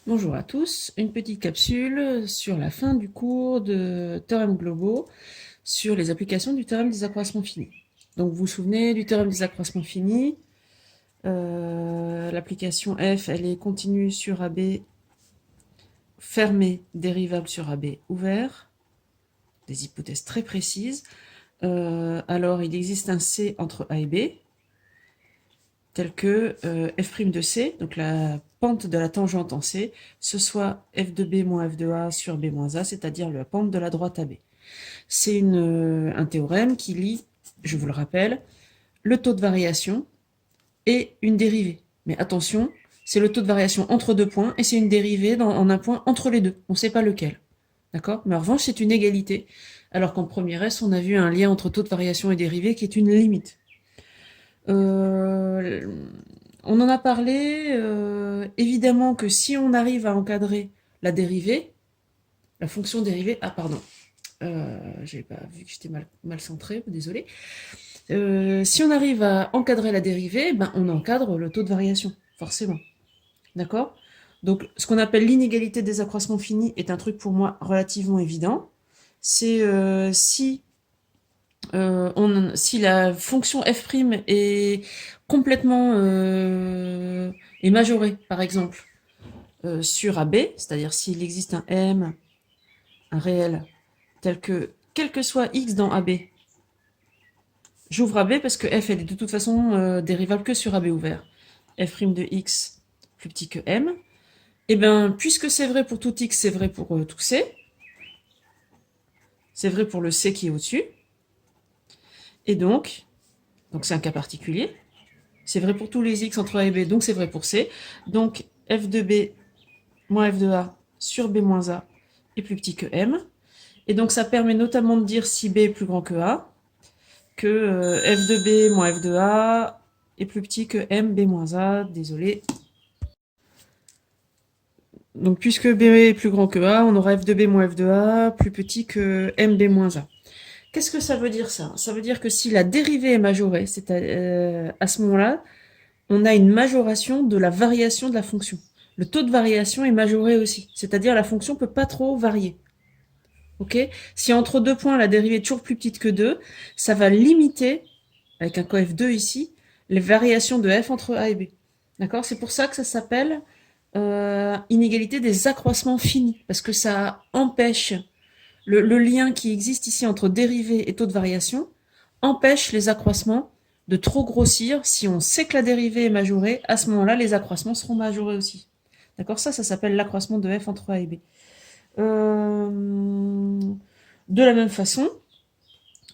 Bonjour à tous, une petite capsule sur la fin du cours de théorèmes globaux sur les applications du théorème des accroissements finis. Donc vous vous souvenez du théorème des accroissements finis, l'application f elle est continue sur AB fermée, dérivable sur AB ouvert, des hypothèses très précises. Alors il existe un C entre A et B, tel que f' de C, donc la pente de la tangente en C, ce soit f de B moins f de A sur B moins A, c'est-à-dire la pente de la droite AB. C'est un théorème qui lie, je vous le rappelle, le taux de variation et une dérivée. Mais attention, c'est le taux de variation entre deux points et c'est une dérivée en un point entre les deux. On ne sait pas lequel. D'accord? Mais en revanche, c'est une égalité. Alors qu'en premier S, on a vu un lien entre taux de variation et dérivée qui est une limite. On en a parlé, évidemment que si on arrive à encadrer la dérivée, la fonction dérivée, ah pardon, j'avais pas vu que j'étais mal centré, désolé. Si on arrive à encadrer la dérivée, ben on encadre le taux de variation, forcément. D'accord? Donc ce qu'on appelle l'inégalité des accroissements finis est un truc pour moi relativement évident. C'est si la fonction f' est complètement est majorée, par exemple, sur AB, c'est-à-dire s'il existe un M, un réel, tel que quel que soit x dans AB, j'ouvre AB parce que f elle est de toute façon dérivable que sur AB ouvert, f' de x plus petit que M, et bien puisque c'est vrai pour tout x, c'est vrai pour tout C, c'est vrai pour le C qui est au-dessus, et donc c'est un cas particulier, c'est vrai pour tous les x entre A et B, donc c'est vrai pour C. Donc f de B moins f de A sur B moins A est plus petit que M. Et donc ça permet notamment de dire si B est plus grand que A, que f de B moins f de A est plus petit que M B moins A. Désolé. Donc puisque B est plus grand que A, on aura f de B moins f de A plus petit que M B moins A. Qu'est-ce que ça veut dire ça? Ça veut dire que si la dérivée est majorée, c'est à ce moment-là, on a une majoration de la variation de la fonction. Le taux de variation est majoré aussi, c'est-à-dire la fonction ne peut pas trop varier. Ok? Si entre deux points, la dérivée est toujours plus petite que 2, ça va limiter, avec un coef 2 ici, les variations de f entre a et b. D'accord? C'est pour ça que ça s'appelle inégalité des accroissements finis, parce que ça empêche le lien qui existe ici entre dérivée et taux de variation, empêche les accroissements de trop grossir. Si on sait que la dérivée est majorée, à ce moment-là, les accroissements seront majorés aussi. D'accord? Ça s'appelle l'accroissement de f entre a et b. De la même façon,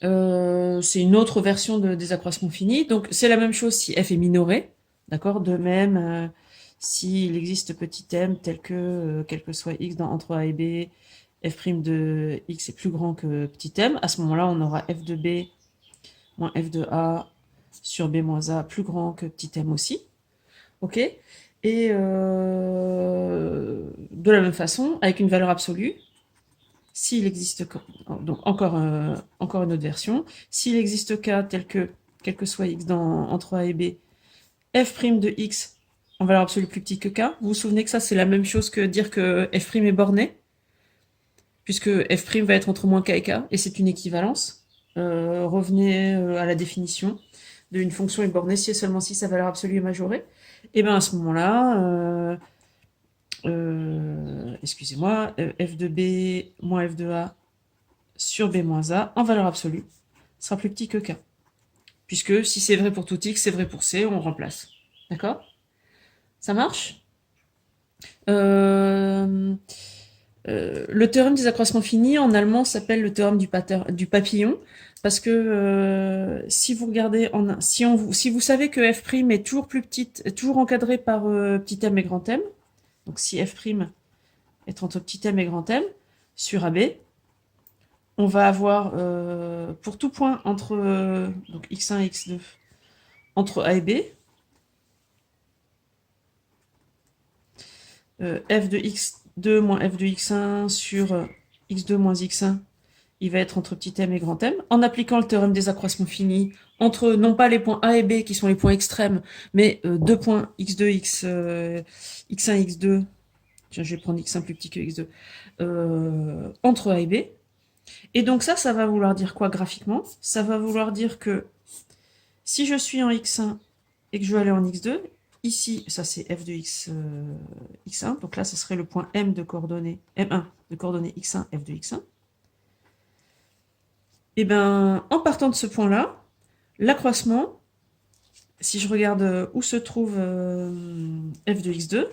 c'est une autre version des accroissements finis. Donc c'est la même chose si f est minoré. D'accord? De même, s'il existe petit m tel que, quel que soit x entre a et b, f' de x est plus grand que petit m, à ce moment-là, on aura f de b moins f de a sur b moins a plus grand que petit m aussi. Ok? Et de la même façon, avec une valeur absolue, s'il existe donc encore une autre version, s'il existe k tel que quel que soit x entre a et b, f' de x en valeur absolue plus petit que k, vous vous souvenez que ça c'est la même chose que dire que f' est borné, puisque f' va être entre moins k et k, et c'est une équivalence. Revenez à la définition d'une fonction est bornée si et seulement si sa valeur absolue est majorée. Et bien à ce moment-là, excusez-moi, f de b moins f de a sur b moins a en valeur absolue sera plus petit que k. Puisque si c'est vrai pour tout x, c'est vrai pour c, on remplace. D'accord? Ça marche? Le théorème des accroissements finis, en allemand, s'appelle le théorème du papillon, parce que si vous regardez, si vous savez que f' est toujours plus petite, toujours encadré par petit m et grand M, donc si f' est entre petit m et grand M, sur AB, on va avoir, pour tout point entre donc x1 et x2, entre A et B, f de x2 moins f de x1 sur x2 moins x1, il va être entre petit m et grand M, en appliquant le théorème des accroissements finis entre non pas les points A et B qui sont les points extrêmes, mais deux points x2, x1, x2 Tiens, je vais prendre x1 plus petit que x2, entre A et B. Et donc ça va vouloir dire quoi graphiquement? Ça va vouloir dire que si je suis en x1 et que je veux aller en x2, ici, ça c'est f de x, x1, donc là ce serait le point M de coordonnées, M1 de coordonnées x1, f de x1. Et bien, en partant de ce point-là, l'accroissement, si je regarde où se trouve f de x2,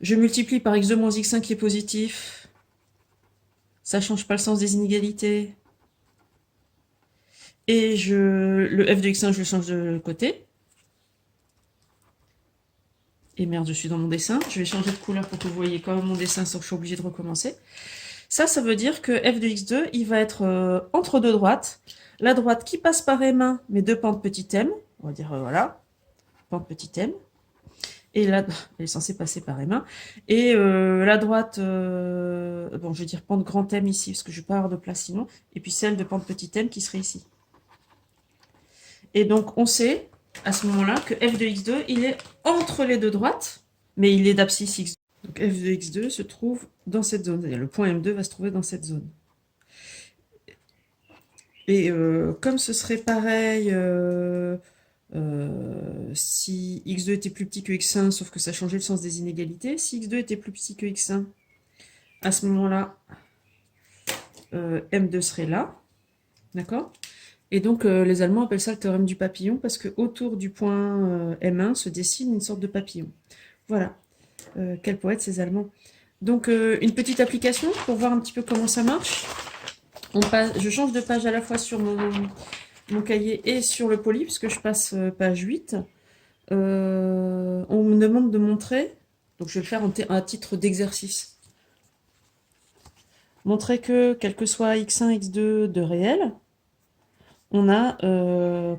je multiplie par x2 moins x1 qui est positif, ça ne change pas le sens des inégalités, et le f de x1, je le change de côté. Et merde, je suis dans mon dessin. Je vais changer de couleur pour que vous voyez quand même mon dessin sans que je sois obligée de recommencer. Ça veut dire que f de x2, il va être entre deux droites. La droite qui passe par M1, mais deux pentes petit m. On va dire, voilà, pente petit m. Et là, elle est censée passer par M1. Et la droite, bon, je vais dire pente grand M ici, parce que je ne vais pas avoir de place sinon. Et puis celle de pente petit m qui serait ici. Et donc, on sait, à ce moment-là, que f de x2, il est entre les deux droites, mais il est d'abscisse x2. Donc f de x2 se trouve dans cette zone, c'est-à-dire le point M2 va se trouver dans cette zone. Et comme ce serait pareil si x2 était plus petit que x1, sauf que ça changeait le sens des inégalités, si x2 était plus petit que x1, à ce moment-là, M2 serait là, d'accord? Et donc les Allemands appellent ça le théorème du papillon, parce que autour du point M1 se dessine une sorte de papillon. Voilà, quels poètes ces Allemands. Donc une petite application pour voir un petit peu comment ça marche. Je change de page à la fois sur mon cahier et sur le poly, puisque je passe page 8. On me demande de montrer, donc je vais le faire à titre d'exercice, montrer que, quel que soit x1, x2 de réel, on a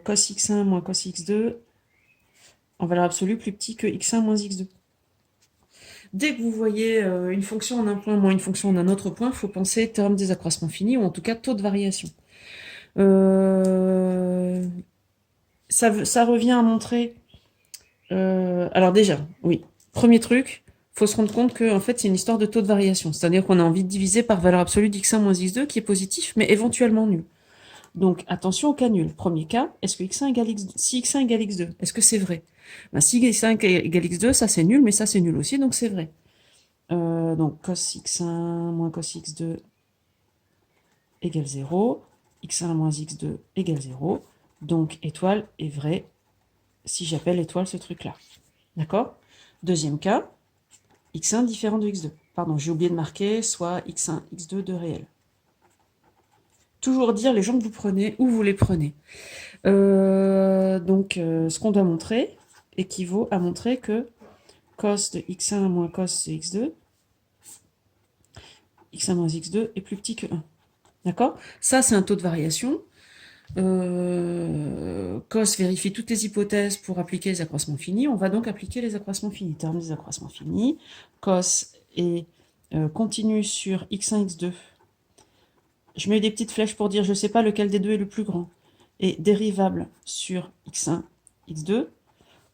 cos x1 moins cos x2 en valeur absolue plus petit que x1 moins x2. Dès que vous voyez une fonction en un point moins une fonction en un autre point, il faut penser théorème des accroissements finis, ou en tout cas taux de variation. Ça revient à montrer... alors déjà, oui, premier truc, il faut se rendre compte que en fait, c'est une histoire de taux de variation. C'est-à-dire qu'on a envie de diviser par valeur absolue d'x1 moins x2, qui est positif, mais éventuellement nul. Donc, attention au cas nul. Premier cas, est-ce que x1 égale x2 Si x1 égale x2, est-ce que c'est vrai? Ben, si x1 égale x2, ça c'est nul, mais ça c'est nul aussi, donc c'est vrai. Donc, cos x1 moins cos x2 égale 0. x1 moins x2 égale 0. Donc, étoile est vrai si j'appelle étoile ce truc-là. D'accord? Deuxième cas, x1 différent de x2. Pardon, j'ai oublié de marquer soit x1, x2 de réel. Toujours dire les jambes que vous prenez, où vous les prenez. Donc, ce qu'on doit montrer équivaut à montrer que cos de x1 moins cos de x2, x1 moins x2 est plus petit que 1. D'accord? Ça, c'est un taux de variation. Cos vérifie toutes les hypothèses pour appliquer les accroissements finis. On va donc appliquer les accroissements finis. Terme des accroissements finis. Cos est continu sur x1, x2. Je mets des petites flèches pour dire je ne sais pas lequel des deux est le plus grand. Et dérivable sur x1, x2.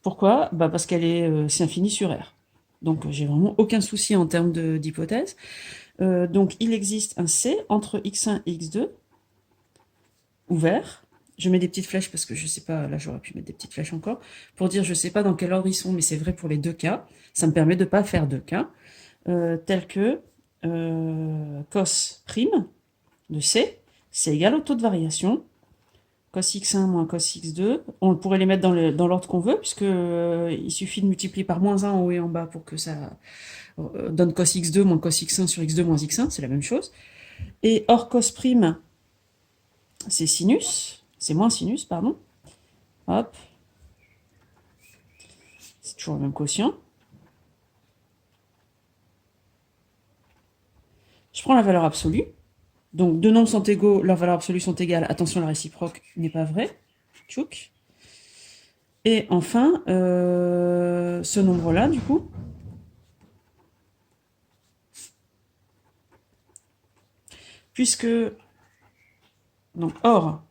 Pourquoi? Bah parce qu'elle est c'est infini sur R. Donc j'ai vraiment aucun souci en termes d'hypothèse. Donc il existe un C entre x1 et x2 ouvert. Je mets des petites flèches parce que je ne sais pas, là j'aurais pu mettre des petites flèches encore, pour dire je ne sais pas dans quel ordre ils sont, mais c'est vrai pour les deux cas. Ça me permet de ne pas faire deux cas, tels que cos prime de C, c'est égal au taux de variation, cos x1 moins cos x2. On pourrait les mettre dans l'ordre qu'on veut, puisque il suffit de multiplier par moins 1 en haut et en bas pour que ça donne cos x2 moins cos x1 sur x2 moins x1, c'est la même chose. Et or cos prime, c'est sinus, c'est moins sinus, pardon. Hop. C'est toujours le même quotient. Je prends la valeur absolue. Donc, deux nombres sont égaux, leurs valeurs absolues sont égales. Attention, la réciproque n'est pas vraie. Tchouk. Et enfin, ce nombre-là, du coup, puisque, donc, or,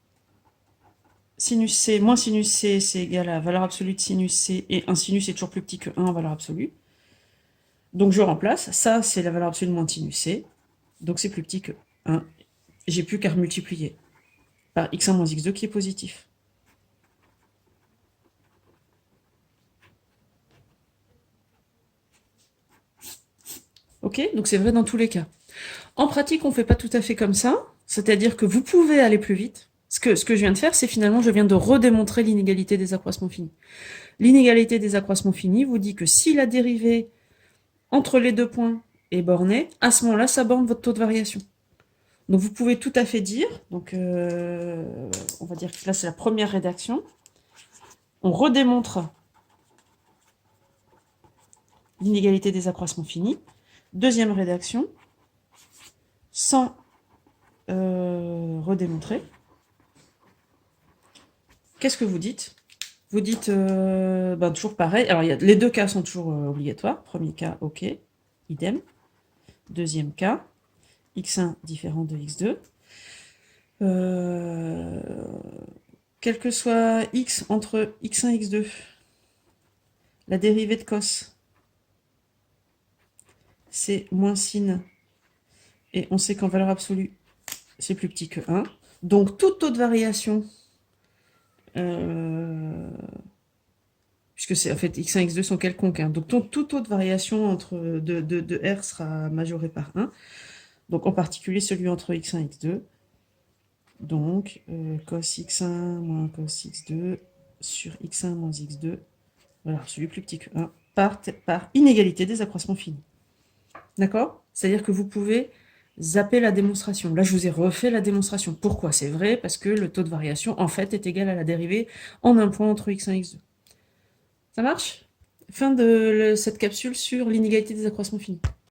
sinus C moins sinus C, c'est égal à valeur absolue de sinus C, et un sinus est toujours plus petit que 1 en valeur absolue. Donc je remplace, ça c'est la valeur absolue de mon sinus c, donc c'est plus petit que 1. J'ai plus qu'à multiplier par x1 moins x2 qui est positif. Ok, donc c'est vrai dans tous les cas. En pratique, on ne fait pas tout à fait comme ça, c'est-à-dire que vous pouvez aller plus vite. Ce que je viens de faire, c'est finalement, je viens de redémontrer l'inégalité des accroissements finis. L'inégalité des accroissements finis vous dit que si la dérivée entre les deux points est bornée, à ce moment-là, ça borne votre taux de variation. Donc vous pouvez tout à fait dire, donc on va dire que là c'est la première rédaction, on redémontre l'inégalité des accroissements finis. Deuxième rédaction, sans redémontrer. Qu'est-ce que vous dites? Vous dites toujours pareil. Alors les deux cas sont toujours obligatoires. Premier cas, ok, idem. Deuxième cas, x1 différent de x2. Quel que soit x entre x1 et x2, la dérivée de cos, c'est moins sin, et on sait qu'en valeur absolue, c'est plus petit que 1. Donc, tout taux de variation, puisque c'est en fait x1 et x2 sont quelconques, hein, donc tout taux de variation entre de R sera majoré par 1. Donc, en particulier celui entre x1 et x2. Donc, cos x1 moins cos x2 sur x1 moins x2, voilà, celui plus petit que 1, par inégalité des accroissements finis. D'accord? C'est-à-dire que vous pouvez zapper la démonstration. Là, je vous ai refait la démonstration. Pourquoi? C'est vrai, parce que le taux de variation, en fait, est égal à la dérivée en un point entre x1 et x2. Ça marche? Fin de cette capsule sur l'inégalité des accroissements finis.